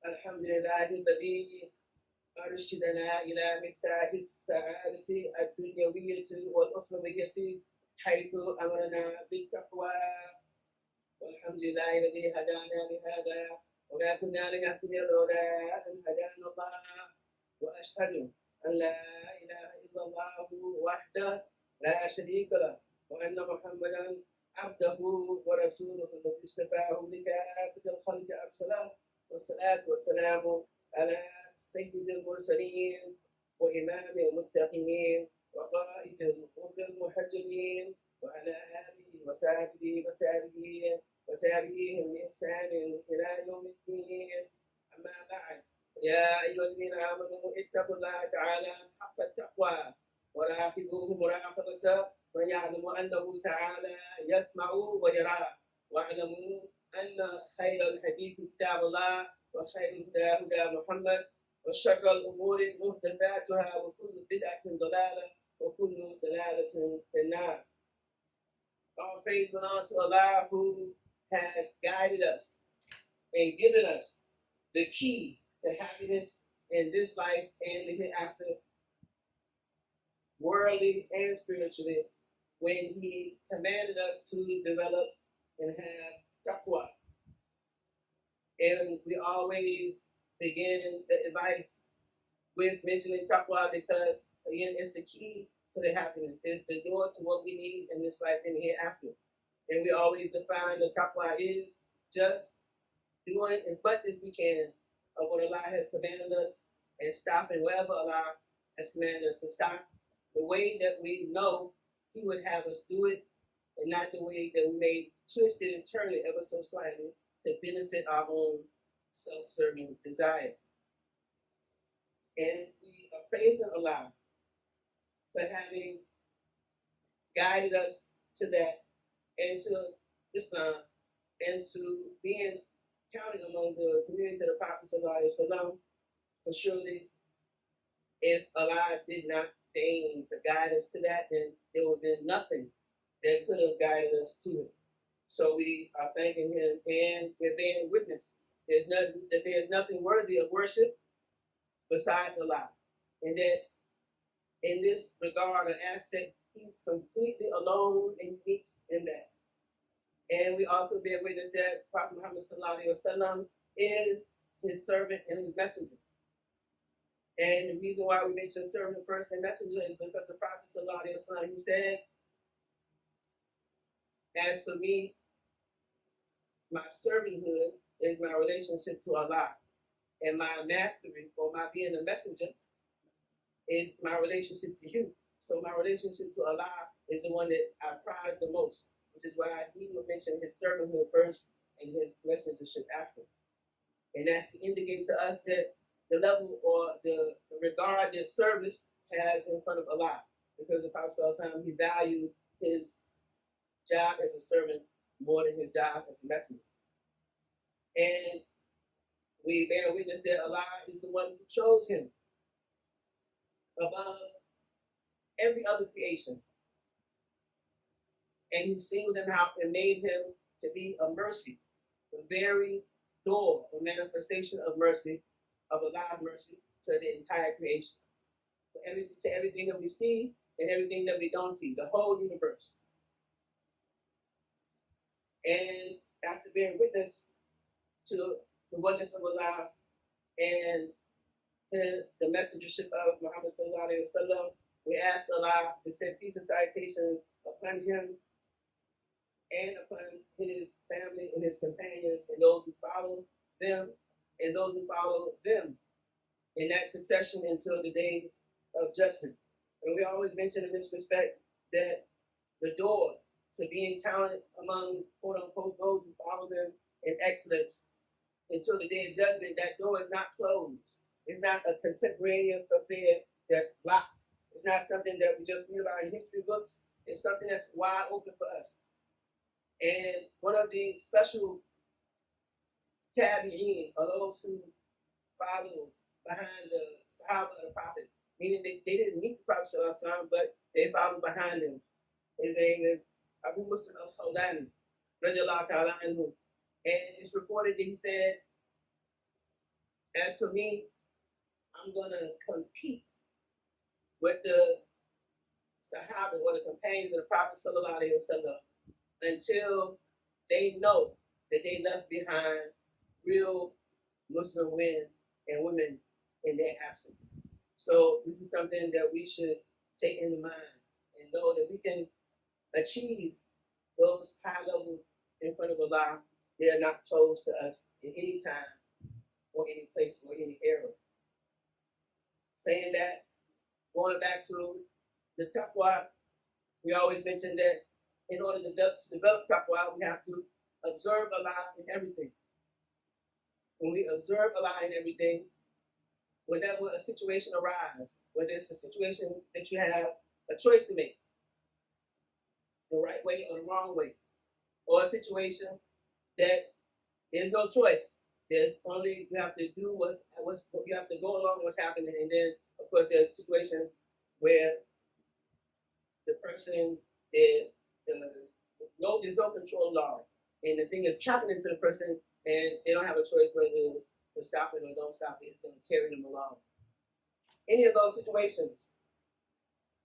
الحمد لله الذي أرشدنا إلى مفتاح السعادة الدنيوية والأخروية حيث أمرنا بالتقوى. والحمد لله الذي هدانا لهذا وما كنا لنهتدي لولا أن هدانا الله. وأشهد أن لا إله إلا الله وحده لا شريك له وأن محمدا عبده ورسوله الذي اصطفاه لكافة الخلق أرسله. والصلاة والسلام على سيد المرسلين وإمام المتقين وقائد الغر المحجلين وعلى آله وصحبه وتابعيهم بإحسان إلى يوم الدين. أما بعد، يا أيها الذين آمنوا اتقوا الله تعالى حق التقوى وراقبوه مراقبة من يعلم أنه تعالى يسمع ويرى. واعلموا أن خير الحديث كتاب الله وخير الهدى هدى محمد وشر الأمور محدثاتها وكل بدعة ضلالة وكل ضلالة في النار. All praise belongs to Allah who has guided us and given us the key to happiness in this life and the hereafter, worldly and spiritually, when He commanded us to develop and have taqwa. And we always begin the advice with mentioning taqwa because, again, it's the key to the happiness. It's the door to what we need in this life and hereafter. And we always define the taqwa is just doing as much as we can of what Allah has commanded us and stopping wherever Allah has commanded us to stop, the way that we know He would have us do it, and not the way that we may twist it and turn it ever so slightly to benefit our own self-serving desire. And we are praising Allah for having guided us to that and to Islam and to being counted among the community of the Prophet ﷺ. For surely, if Allah did not deign to guide us to that, then there would have been nothing that could have guided us to it. So we are thanking Him, and we're bearing witness. There's nothing worthy of worship besides Allah, and that in this regard or aspect, He's completely alone and unique in that. And we also bear witness that Prophet Muhammad ﷺ is His servant and His messenger. And the reason why we mention servant first and messenger is because the Prophet ﷺ, he said, "As for me, my servanthood is my relationship to Allah, and my mastery or my being a messenger is my relationship to you. So my relationship to Allah is the one that I prize the most, which is why He would mention His servanthood first and His messengership after. And that's to indicate to us that the level or the regard that service has in front of Allah, because the Prophet ﷺ, he valued his job as a servant more than his job as a messenger. And we bear witness that Allah is the one who chose him above every other creation. And He singled him out and made him to be a mercy, the very door or manifestation of mercy, of Allah's mercy to the entire creation. To everything that we see and everything that we don't see, the whole universe. And after bearing witness to the oneness of Allah and the messengership of Muhammad ﷺ, we ask Allah to send peace and salutations upon him and upon his family and his companions and those who follow them and those who follow them in that succession until the day of judgment. And we always mention in this respect that the door to being counted among quote unquote those who follow them in excellence until the day of judgment, that door is not closed. It's not a contemporaneous affair that's locked. It's not something that we just read about in history books. It's something that's wide open for us. And one of the special tabi'een, or those who follow behind the Sahaba of the Prophet, meaning they didn't meet the Prophet ﷺ, but they followed behind him. His name is Abu Muslim al-Khawlani, radiallahu ta'ala anhu. And it's reported that he said, as for me, I'm going to compete with the Sahaba or the companions of the Prophet Sallallahu Alaihi Wasallam until they know that they left behind real Muslim men and women in their absence. So this is something that we should take into mind and know that we can achieve those high levels in front of Allah. They are not closed to us in any time or any place or any era. Saying that, going back to the taqwa, we always mention that in order to develop taqwa, we have to observe Allah in everything. When we observe Allah in everything, whenever a situation arises, whether it's a situation that you have a choice to make, the right way or the wrong way, or a situation that there's no choice. There's only, you have to do what's you have to go along with what's happening, and then of course there's a situation where the person there's no control law, and the thing is happening to the person, and they don't have a choice whether to stop it or don't stop it. It's going to carry them along. Any of those situations,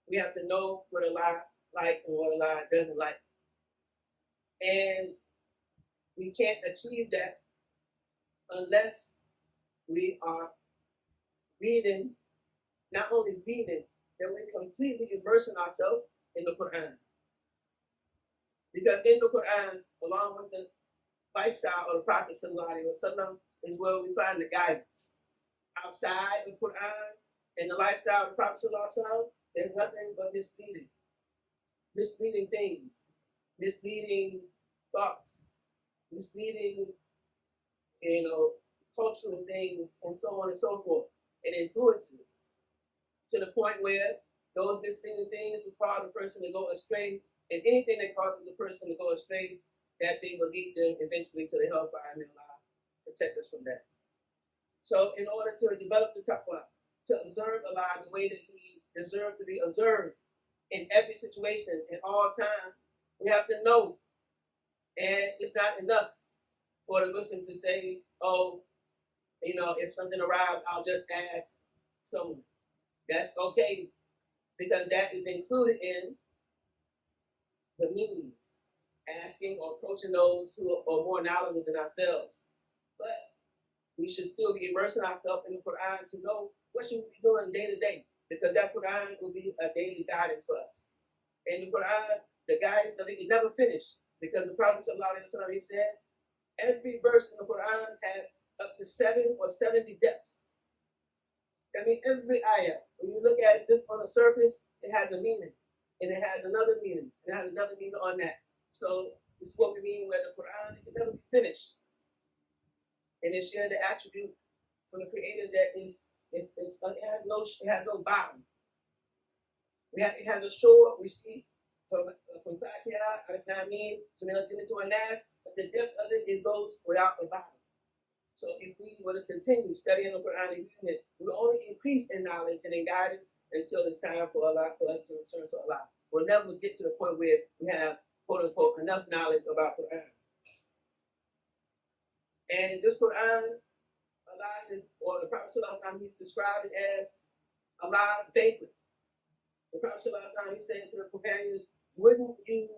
we have to know what Allah like and what Allah doesn't like, and we can't achieve that unless we are reading, not only reading, that we're completely immersing ourselves in the Quran. Because in the Quran, along with the lifestyle of the Prophet ﷺ, is where we find the guidance. Outside of Quran and the lifestyle of the Prophet ﷺ, there's nothing but misleading things, misleading thoughts, misleading, cultural things, and so on and so forth, and influences, to the point where those misleading things will cause the person to go astray, and anything that causes the person to go astray, that thing will lead them eventually to the hellfire, and Allah protect us from that. So in order to develop the taqwa, to observe Allah the way that He deserves to be observed in every situation, in all time, we have to know. And it's not enough for the Muslim to say, oh, if something arises, I'll just ask someone. That's okay, because that is included in the means, asking or approaching those who are more knowledgeable than ourselves. But we should still be immersing ourselves in the Quran to know what should we be doing day to day, because that Quran will be a daily guidance for us. And the Quran, the guidance of it never finish, because the Prophet ﷺ, he said, every verse in the Quran has up to 7 or 70 depths. I mean, every ayah, when you look at it just on the surface, it has a meaning, and it has another meaning, and it has another meaning on that. So this is what we mean where the Quran, it can never be finished. And it shares the attribute from the Creator that it has no bottom. It has a shore, we see from Fatiha, Al-Fameen, to Nas, but the depth of it goes without a bottom. So if we were to continue studying the Quran and reading it, we will only increase in knowledge and in guidance until it's time for Allah, for us to return to Allah. We'll never get to the point where we have, quote unquote, enough knowledge about Quran. And this Quran, Allah or the Prophet ﷺ, he's described it as Allah's banquet. The Prophet ﷺ, he said to the companions, wouldn't you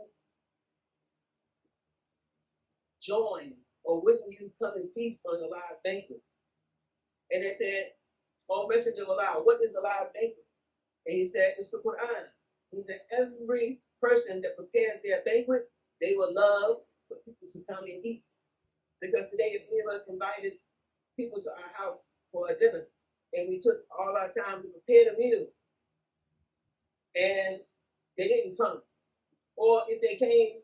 join, or wouldn't you come and feast on Allah's banquet? And they said, oh, Messenger of Allah, what is Allah's banquet? And he said, it's the Quran. He said, every person that prepares their banquet, they will love for people to come and eat. Because today, if any of us invited people to our house for a dinner, and we took all our time to prepare the meal, and they didn't come, or if they came,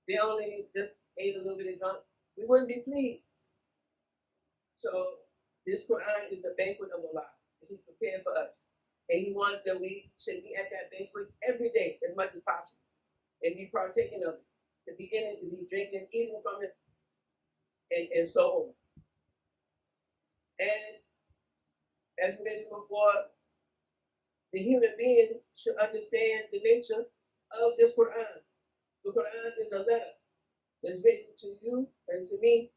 they only just ate a little bit and drunk, we wouldn't be pleased. So this Quran is the banquet of Allah that He's prepared for us. And He wants that we should be at that banquet every day as much as possible, and be partaking of it, to be in it, to be drinking, eating from it, and so on. And as we mentioned before, the human being should understand the nature of this Quran. The Quran is a letter. is written to you and to me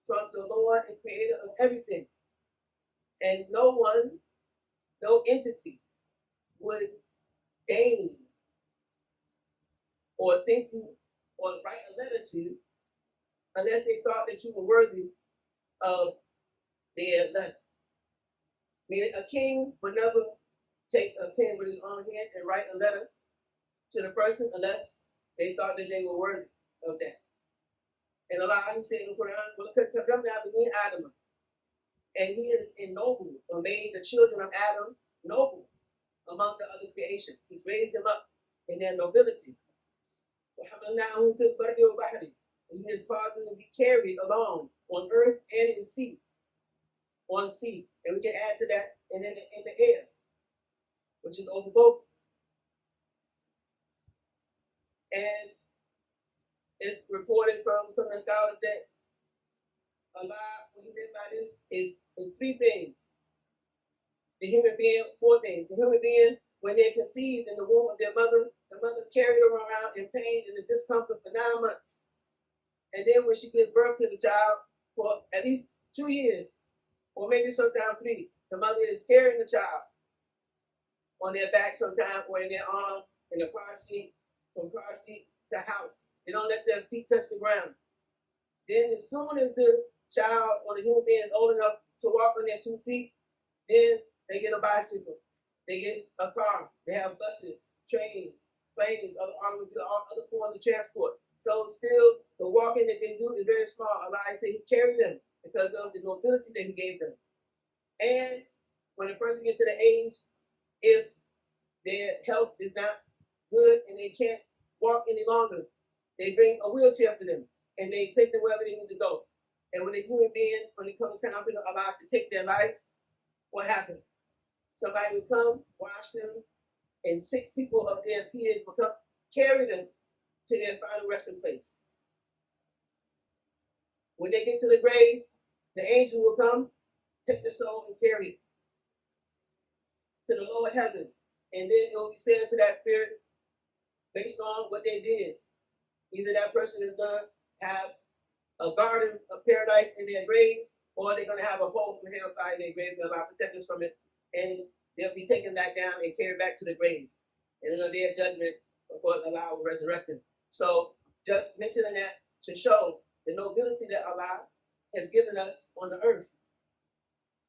from the Lord and creator of everything. And no one, no entity would deign or think you or write a letter to you unless they thought that you were worthy of their letter. Meaning a king would never take a pen with his own hand and write a letter to the person unless they thought that they were worthy of that. And Allah, he said in the Quran, and he is ennobled or made the children of Adam noble among the other creation. He's raised them up in their nobility. And he has caused them to be carried along on earth and in sea. On sea. And we can add to that, and in the air, which is over both. And it's reported from some of the scholars that Allah, when he meant by this, is in three things. The human being, four things. The human being, when they're conceived in the womb of their mother, the mother carried her around in pain and in discomfort for 9 months. And then when she gives birth to the child for at least 2 years, or maybe sometimes 3, the mother is carrying the child on their back sometimes, or in their arms, in the car seat, from car seat to house. They don't let their feet touch the ground. Then as soon as the child or the human being is old enough to walk on their 2 feet, then they get a bicycle. They get a car. They have buses, trains, planes, other automobiles, all other forms of transport. So still, the walking that they do is very small. Allah said he carried them because of the nobility that he gave them. And when a person gets to the age, if their health is not good and they can't walk any longer, they bring a wheelchair for them and they take them wherever they need to go. And when a human being, when it comes time for them allowed to take their life, what happened? Somebody will come, wash them, and 6 people of their peers will come, carry them to their final resting place. When they get to the grave, the angel will come, take the soul, and carry it to the lower heaven. And then it will be said to that spirit, based on what they did, either that person is going to have a garden of paradise in their grave, or they're going to have a hole from hellfire in their grave. They'll allow protect us from it, and they'll be taken back down and carried back to the grave. And in their judgment, of course, Allah will resurrect them. So just mentioning that to show the nobility that Allah has given us on the earth.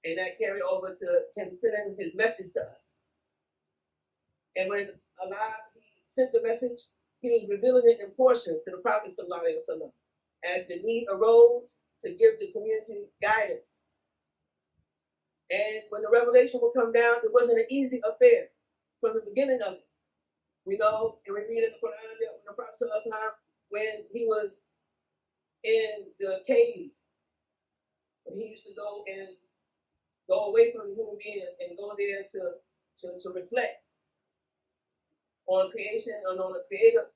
And that carry over to him sending his message to us. And when Allah sent the message, he was revealing it in portions to the Prophet ﷺ as the need arose to give the community guidance. And when the revelation would come down, it wasn't an easy affair from the beginning of it. We know, and we read in the Quran that when the Prophet ﷺ, when he was in the cave, when he used to go away from the human beings and go there to reflect on creation and on the Creator.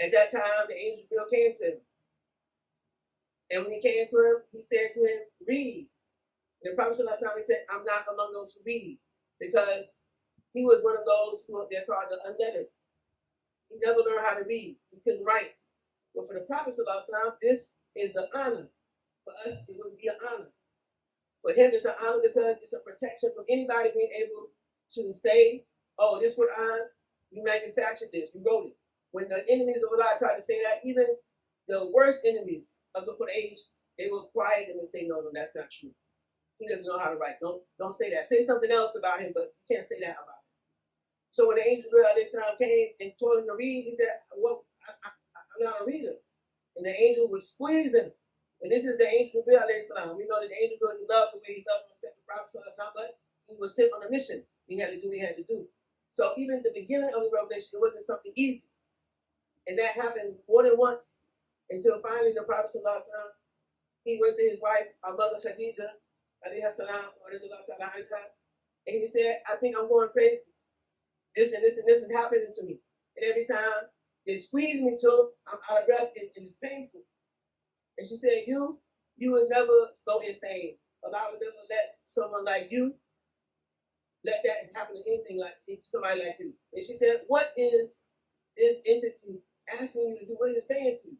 At that time, the angel Gabriel came to him. And when he came to him, he said to him, read. And the Prophet ﷺ said, I'm not among those who read, because he was one of those who they're called the unlettered. He never learned how to read. He couldn't write. But for the Prophet ﷺ, this is an honor. For us, it would be an honor. For him, it's an honor because it's a protection from anybody being able to say, oh, this Quran, you manufactured this, you wrote it. When the enemies of Allah tried to say that, even the worst enemies of the Quran, they will quiet them and say, no, that's not true. He doesn't know how to write. Don't say that. Say something else about him, but you can't say that about him. So when the angel came and told him to read, he said, well, I'm not a reader. And the angel was squeezing. And this is the angel Gabriel alayhi salam. We know that the angel Gabriel, he loved the way he loved and respected the Prophet sallallahu, but he was sent on a mission. He had to do what he had to do. So even the beginning of the revelation, it wasn't something easy. And that happened more than once. Until finally the Prophet sallallahu, he went to his wife, our mother Khadija, alayhi salam, and he said, I think I'm going crazy. This and this and this is happening to me. And every time they squeeze me till I'm out of breath and it's painful. And she said, you would never go insane. Allah would never let someone like you let that happen to anything like somebody like you. And she said, what is this entity asking you to do? What is it saying to you?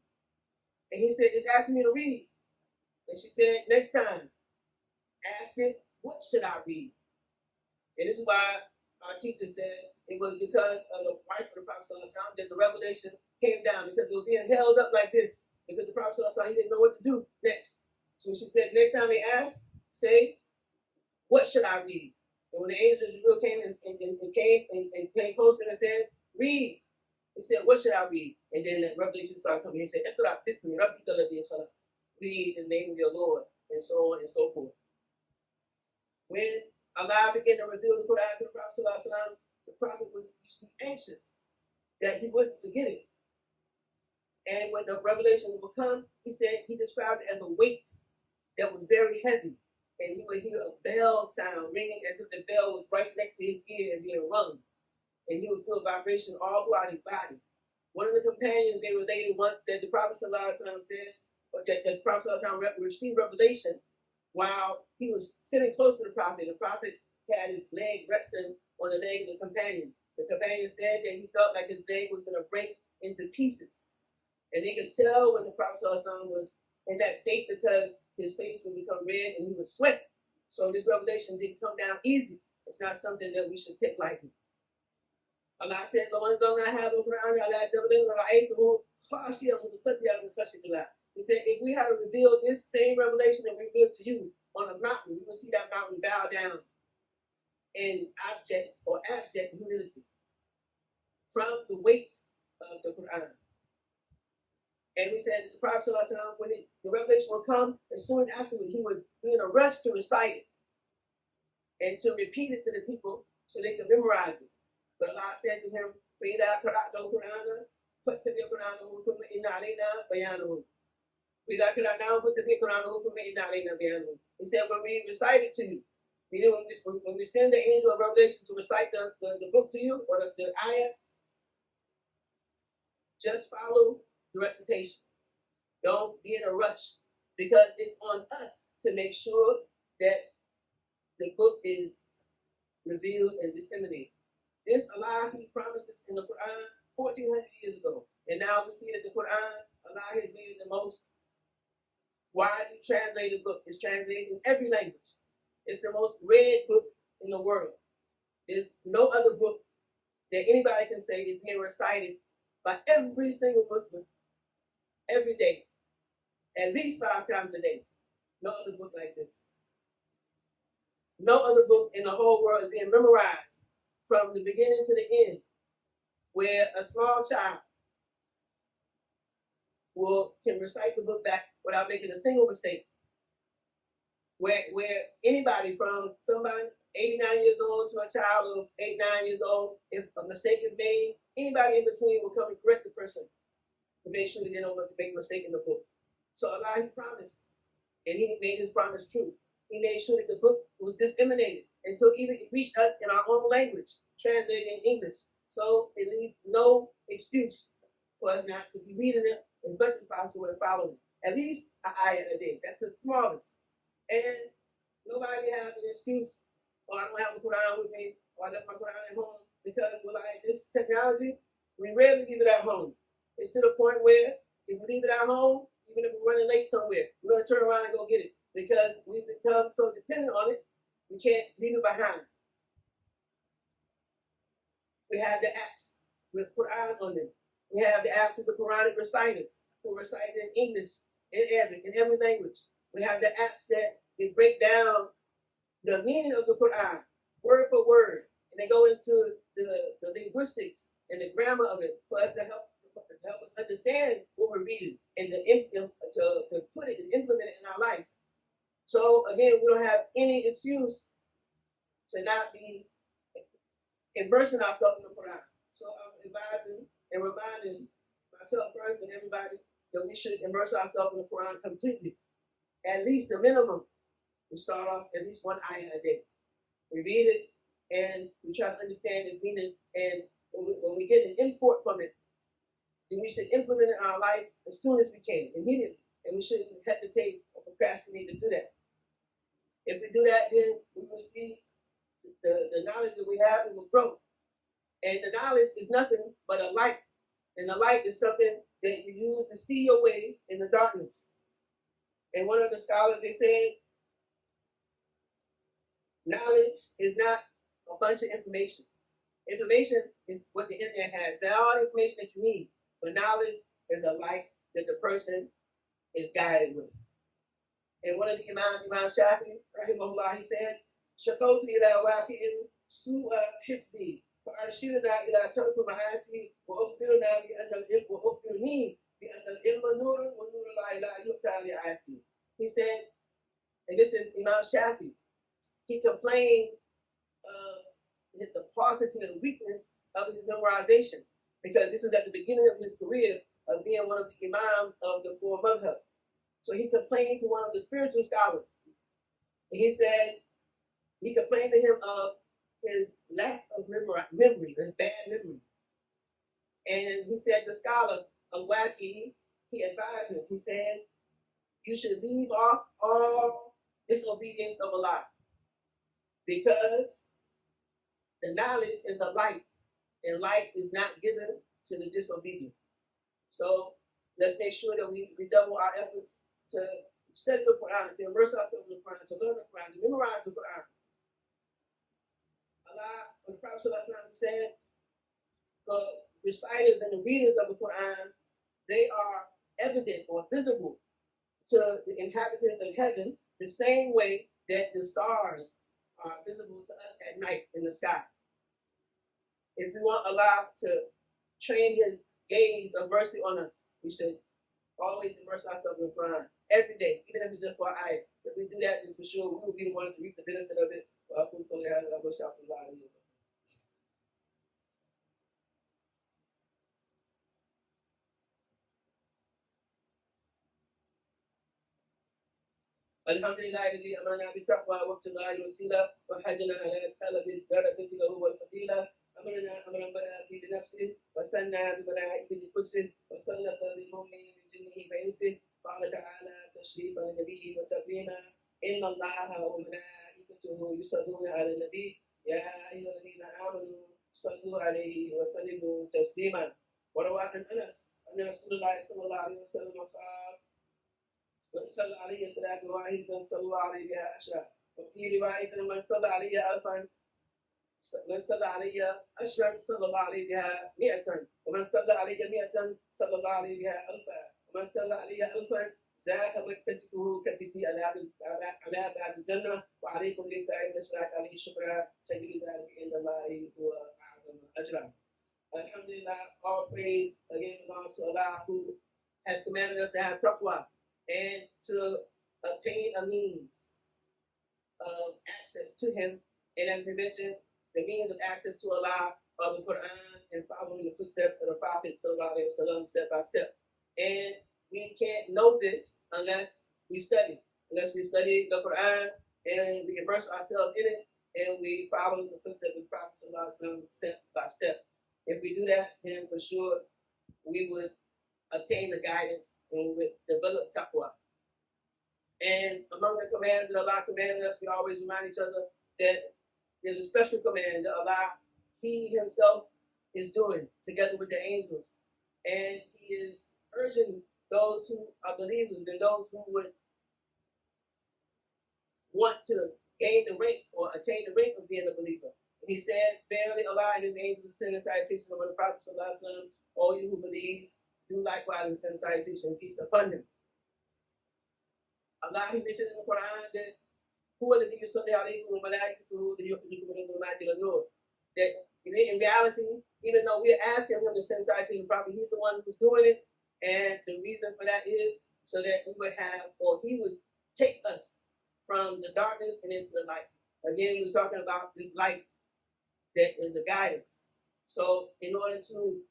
And he said, it's asking me to read. And she said, next time, ask it, what should I read? And this is why our teacher said it was because of the wife of the Prophet that the revelation came down, because it was being held up like this, because the Prophet he didn't know what to do next. So she said, next time they ask, say, what should I read? And when the angel of Jibril came and came closer and said, read. He said, what should I read? And then the revelation started coming. He said, read in the name of your Lord, and so on and so forth. When Allah began to reveal the Quran to the Prophet, the Prophet was anxious that he wouldn't forget it. And when the revelation would come, he said he described it as a weight that was very heavy. And he would hear a bell sound ringing as if the bell was right next to his ear and being rung. And he would feel vibration all throughout his body. One of the companions, they related once that the Prophet said, that the Prophet received revelation while he was sitting close to the Prophet. The Prophet had his leg resting on the leg of the companion. The companion said that he felt like his leg was going to break into pieces. And they could tell when the Prophet was in that state because his face would become red and he would sweat. So this revelation didn't come down easy. It's not something that we should take lightly. Allah said, he said, if we had to reveal this same revelation that we revealed to you on a mountain, you will see that mountain bow down in abject humility from the weight of the Quran. And we said the Prophet when the revelation would come, as soon afterward, he would be in a rush to recite it and to repeat it to the people so they could memorize it. But Allah said to him, he said, when we recite it to you, meaning when we send the angel of revelation to recite the book to you, or the ayats, just follow the recitation. Don't be in a rush, because it's on us to make sure that the book is revealed and disseminated. This Allah, he promises in the Quran 1400 years ago. And now we see that the Quran, Allah has made it the most widely translated book. It's translated in every language. It's the most read book in the world. There's no other book that anybody can say is being recited by every single Muslim every day, at least 5 times a day. No other book like this. No other book in the whole world is being memorized from the beginning to the end, where a small child can recite the book back without making a single mistake. Where anybody from somebody 89 years old to a child of 8, 9 years old, if a mistake is made, anybody in between will come and correct the person to make sure that they don't make a mistake in the book. So Allah, he promised, and he made his promise true. He made sure that the book was disseminated until even it reached us in our own language, translated in English. So it leaves no excuse for us not to be reading it as much as possible and following it. At least an ayah a day. That's the smallest. And nobody has an excuse, I don't have a Quran with me, or I left my Quran at home, because this technology, we rarely leave it at home. It's to the point where if we leave it at home, even if we're running late somewhere, we're going to turn around and go get it, because we've become so dependent on it, we can't leave it behind. We have the apps with Quran on them. We have the apps with the Quranic reciters who recite in English, in Arabic, in every language. We have the apps that they break down the meaning of the Quran, word for word, and they go into the linguistics and the grammar of it for us to help us understand what we're reading and to put it and implement it in our life. So again, we don't have any excuse to not be immersing ourselves in the Quran. So I'm advising and reminding myself first and everybody that we should immerse ourselves in the Quran completely. At least the minimum. We start off at least 1 ayah a day. We read it and we try to understand its meaning. And when we get an import from it, then we should implement it in our life as soon as we can, immediately. And we shouldn't hesitate or procrastinate to do that. If we do that, then we will see the knowledge that we have, it will grow. And the knowledge is nothing but a light. And the light is something that you use to see your way in the darkness. And one of the scholars, they said, knowledge is not a bunch of information. Information is what the internet has. It's all the information that you need. But knowledge is a light that the person is guided with. And one of the Imams, Imam Shafi, rahimahullah, he said, شَكَوْتُ إِلَى وَاقِئٍ سُوءَ حِفْظِي فَأَرْشِدْنَا إِلَى تَرْكِ مَعَاصِي وَأُخْبِرْنَا وَأُخْبِرْنِي بِأَنَّ الْعِلْمَ نُورٌ وَنُورُ اللَّهِ لَا يُؤْتَى لِعَاصِي. He said, and this is Imam Shafi, he complained of the paucity and weakness of his memorization, because this was at the beginning of his career of being one of the Imams of the four madhab. So he complained to one of the spiritual scholars. And he said, he complained to him of his lack of memory, his bad memory. And he said, the scholar, Al-Waqi, he advised him, he said, you should leave off all disobedience of Allah, because the knowledge is a light, and light is not given to the disobedient. So let's make sure that we redouble our efforts to study the Quran, to immerse ourselves in the Quran, to learn the Quran, to memorize the Quran. Allah, when the Prophet said, the reciters and the readers of the Quran, they are evident or visible to the inhabitants of heaven the same way that the stars are visible to us at night in the sky. If we want Allah to train his gaze of mercy on us, we should always immerse ourselves in the Quran every day, even if it's just for an ayah. If we do that, then for sure we will be the ones to reap the benefit of it. الحمد لله الذي أمرنا بالتقوى وابتغاء الوسيلة وحجنا على طلب الدرجة له والفضيلة. أمرنا أمرا بدأ فيه بنفسه وثنى بملائكة قدسه وثلث بالمؤمنين من جنه وإنسه. قال تعالى تشريفا لنبيه وتكريما إن الله وملائكته يصلون على النبي يا أيها الذين آمنوا صلوا عليه وسلموا تسليما. وروى عن أنس أن رسول الله صلى الله عليه وسلم قال من صلى علي صلاة واحدة صلى الله عليه بها عشرة. وفي رواية من صلى علي ألفا من صلى علي عشرا صلى الله عليه بها 100. ومن صلى علي 100 صلى الله عليه بها ألفا. ومن صلى علي ألفا زاح مكتفه كتفي على باب الجنة. وعليكم بالفعل نشرك عليه شكرا تجد ذلك عند الله هو أعظم أجرا. Alhamdulillah, all praise again belongs to Allah, who has commanded us to have taqwa and to obtain a means of access to him. And as we mentioned, the means of access to Allah are the Quran and following the footsteps of the Prophet sallallahu alaihi wasallam step by step. And we can't know this unless we study the Quran and we immerse ourselves in it and we follow the footsteps of the Prophet sallallahu alaihi wasallam step by step. If we do that, then for sure we would obtain the guidance and would develop taqwa. And among the commands that Allah commanded us, we always remind each other that there's a special command that Allah, He Himself is doing together with the angels. And He is urging those who are believers and those who would want to gain the rank or attain the rank of being a believer. And He said, verily Allah and His angels send a salutation of the Prophet sallallahu alaihi wasallam, all you who believe, do likewise and send salutation and peace upon him. Allah, He mentioned in the Quran that that in reality, even though we're asking him to send salutation to the Prophet, he's the one who's doing it. And the reason for that is so that we would have, or he would take us from the darkness and into the light. Again, we're talking about this light that is the guidance. So in order to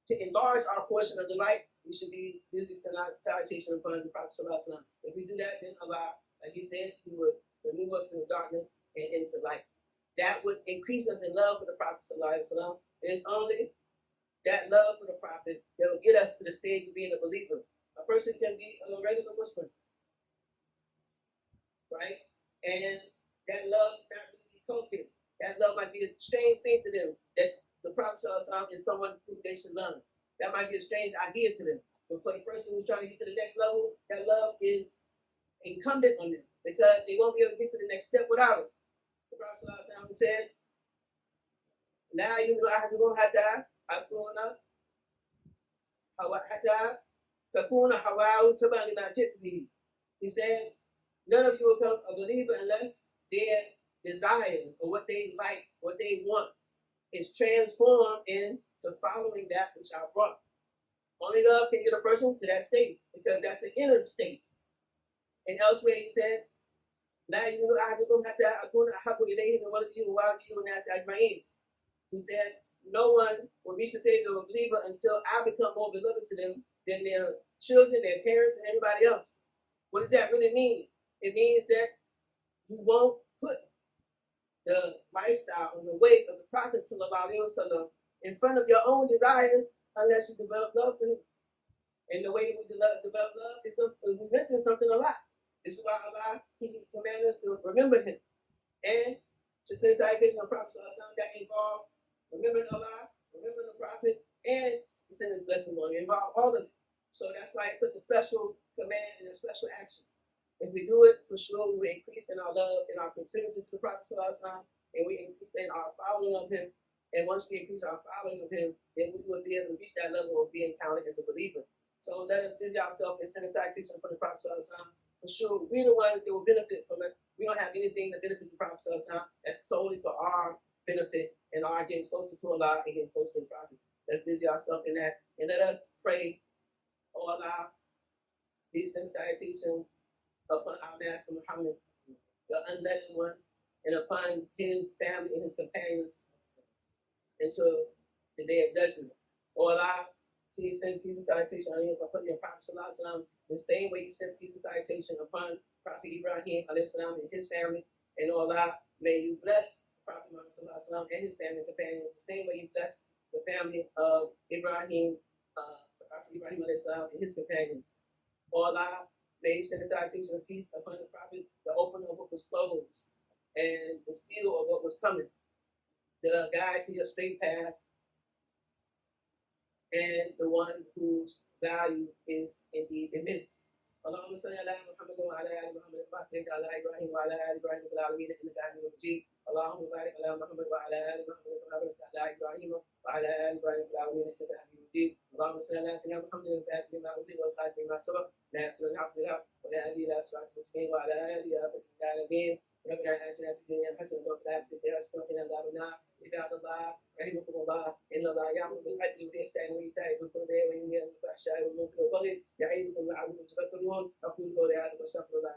enlarge our portion of the light, we should be busy sending out salutation upon the Prophet sallallahu alaihi wasallam. If we do that, then Allah, like He said, He would remove us from the darkness and into light. That would increase us in love for the Prophet sallallahu alaihi wasallam. And it's only that love for the Prophet that will get us to the stage of being a believer. A person can be a regular Muslim, right? And that love not really be cocaine. That love might be a strange thing to them, that the Prophet sallallahu alaihi wasallam is someone who they should love. That might be a strange idea to them. But for the person who's trying to get to the next level, that love is incumbent on them because they won't be able to get to the next step without it. The Prophet said, "La yu'minu ahadukum hatta akuna hatta takuna hawa'u taban lima ji'tu bihi." He said, "None of you will become a believer unless their desires or what they like, what they want, is transformed into following that which I brought." Only love can get a person to that state because that's the inner state. And elsewhere he said, "La yu'minu ahadukum hatta akuna ahabbu ilayhi min waladihi wa walidihi wan nasi ajma'in." He said, no one will reach the stage of a believer until I become more beloved to them than their children, their parents, and everybody else. What does that really mean? It means that you won't put the lifestyle and the weight of the Prophet in front of your own desires unless you develop love for him. And the way we develop love is we mention something a lot. This is why Allah, He commanded us to remember Him. And to send salutation of the Prophet that involve remembering Allah, remembering the Prophet, and sending blessings on you. Involve all of it. So that's why it's such a special command and a special action. If we do it, for sure we will increase in our love and our proximity to the Prophet and we increase in our following of him. And once we increase our following of him, then we will be able to reach that level of being counted as a believer. So let us busy ourselves in sending salutation for the Prophet. For sure, we're the ones that will benefit from it. We don't have anything to benefit the Prophet. That's solely for our benefit and our getting closer to Allah and getting closer to the Prophet. Let's busy ourselves in that. And let us pray, oh Allah, peace and salutation upon our Master Muhammad, the unlettered one, and upon his family and his companions until the day of judgment. Oh Allah, please send peace and salutation on you upon your Prophet the same way you sent peace and salutation upon Prophet Ibrahim and his family. And oh Allah, may you bless Prophet Muhammad and his family and companions the same way you bless the family of Ibrahim, Prophet Ibrahim and his companions. Oh Allah, may you send a salutation of peace upon the Prophet, the opening of what was closed, and the seal of what was coming, the guide to your straight path, and the one whose value is indeed immense. اللهم صل على محمد وعلى ال محمد كما صليت على ابراهيم وعلى ال ابراهيم في العالمين انك حميد مجيد. اللهم بارك على محمد وعلى ال محمد كما باركت على ابراهيم وعلى ال ابراهيم في العالمين انك حميد مجيد. اللهم صل على سيدنا محمد الفاتح لما أغلق والخاتم لما سبق ناصر الحق بالحق والهادي الى صراط المستقيم وعلى اله وصحبه العالمين. ربنا آتنا في الدنيا حسنة وفي الآخرة حسنة وقنا عذاب النار. عباد الله رحمكم الله إن الله يأمر بالعدل والإحسان وإيتاء ذي القربى وينهى عن الفحشاء والمنكر والبغي يعظكم لعلكم تذكرون. أقول قولي هذا واستغفر الله